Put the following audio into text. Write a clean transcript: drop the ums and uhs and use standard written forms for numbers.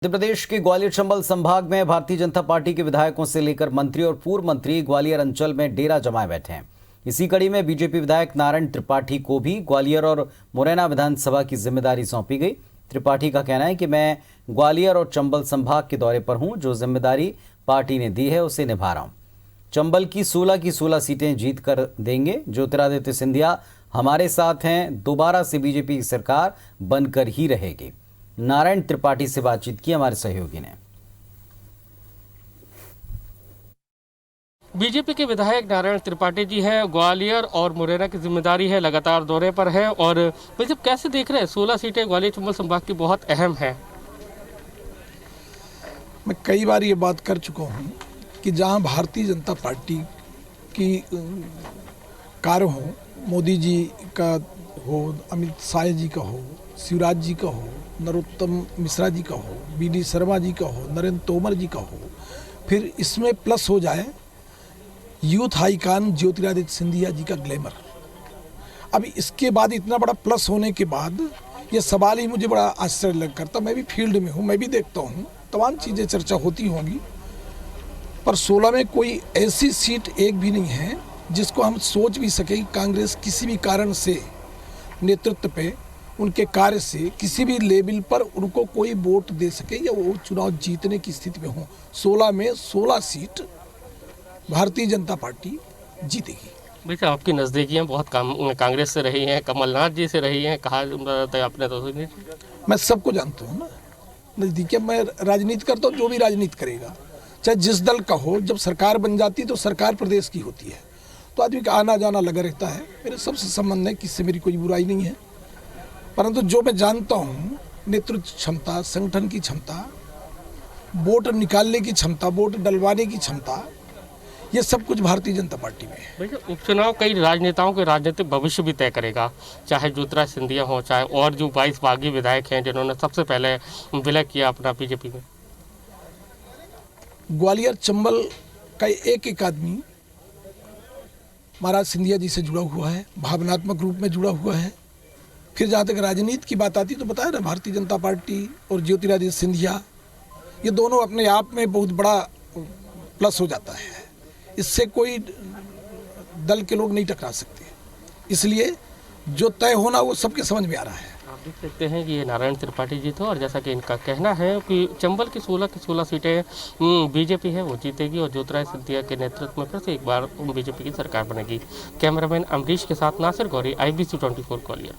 मध्य प्रदेश के ग्वालियर चंबल संभाग में भारतीय जनता पार्टी के विधायकों से लेकर मंत्री और पूर्व मंत्री ग्वालियर अंचल में डेरा जमाए बैठे हैं। इसी कड़ी में बीजेपी विधायक नारायण त्रिपाठी को भी ग्वालियर और मुरैना विधानसभा की जिम्मेदारी सौंपी गई। त्रिपाठी का कहना है कि मैं ग्वालियर और चंबल संभाग के दौरे पर हूं, जो जिम्मेदारी पार्टी ने दी है उसे निभा रहा हूं। चंबल की 16 सीटें जीत कर देंगे। ज्योतिरादित्य सिंधिया हमारे साथ हैं, दोबारा से बीजेपी की सरकार बनकर ही रहेगी। नारायण त्रिपाठी से बातचीत की हमारे सहयोगी ने। बीजेपी के विधायक नारायण त्रिपाठी जी हैं, ग्वालियर और मुरैना की जिम्मेदारी है, लगातार दौरे पर है। और भाई कैसे देख रहे हैं, 16 सीटें ग्वालियर चंबल संभाग की बहुत अहम है। मैं कई बार ये बात कर चुका हूँ कि जहाँ भारतीय जनता पार्टी की कार्य हो, मोदी जी का हो, अमित शाह जी का हो, शिवराज जी का हो, नरोत्तम मिश्रा जी का हो, बी.डी. शर्मा जी का हो, नरेंद्र तोमर जी का हो, फिर इसमें प्लस हो जाए यूथ आइकॉन ज्योतिरादित्य सिंधिया जी का ग्लैमर। अब इसके बाद इतना बड़ा प्लस होने के बाद ये सवाल ही मुझे बड़ा आश्चर्य लग करता। मैं भी फील्ड में हूँ, मैं भी देखता हूँ, तमाम चीज़ें चर्चा होती होंगी, पर 16 में कोई ऐसी सीट एक भी नहीं है जिसको हम सोच भी सके कि कांग्रेस किसी भी कारण से नेतृत्व पे, उनके कार्य से किसी भी लेवल पर उनको कोई वोट दे सके या वो चुनाव जीतने की स्थिति में हो। 16 में 16 सीट भारतीय जनता पार्टी जीतेगी। वैसे आपकी नज़दीकियाँ बहुत कांग्रेस से रही हैं, कमलनाथ जी से रही हैं, कहा आपने तो मैं सबको जानता हूँ ना, नज़दीकियाँ। मैं राजनीति करता हूँ, जो भी राजनीति करेगा चाहे जिस दल का हो, जब सरकार बन जाती है तो सरकार प्रदेश की होती है, तो आदमी का आना जाना लगा रहता है। मेरे सबसे संबंध है, किससे मेरी कोई बुराई नहीं है, परंतु जो मैं जानता हूँ, नेतृत्व क्षमता, संगठन की क्षमता, वोट निकालने की क्षमता, वोट डलवाने की क्षमता, ये सब कुछ भारतीय जनता पार्टी में है। भैया उपचुनाव कई राजनेताओं के राजनीतिक भविष्य भी तय करेगा, चाहे ज्योतिरादित्य सिंधिया हो, चाहे और जो 22 बागी विधायक हैं जिन्होंने सबसे पहले विलय किया अपना बीजेपी में। ग्वालियर चंबल का एक एक आदमी महाराज सिंधिया जी से जुड़ा हुआ है, भावनात्मक रूप में जुड़ा हुआ है। फिर जहाँ तक राजनीति की बात आती तो बताया ना, भारतीय जनता पार्टी और ज्योतिरादित्य सिंधिया, ये दोनों अपने आप में बहुत बड़ा प्लस हो जाता है। इससे कोई दल के लोग नहीं टकरा सकते, इसलिए जो तय होना वो सबके समझ में आ रहा है। आप देख सकते हैं कि ये नारायण त्रिपाठी जी थे, और जैसा कि इनका कहना है कि चंबल की 16 सीटें बीजेपी है वो जीतेगी, और ज्योतिरादित्य सिंधिया के नेतृत्व में फिर से एक बार बीजेपी की सरकार बनेगी। कैमरामैन अमरीश के साथ नासिर गौरी, IBC 24 ग्वालियर।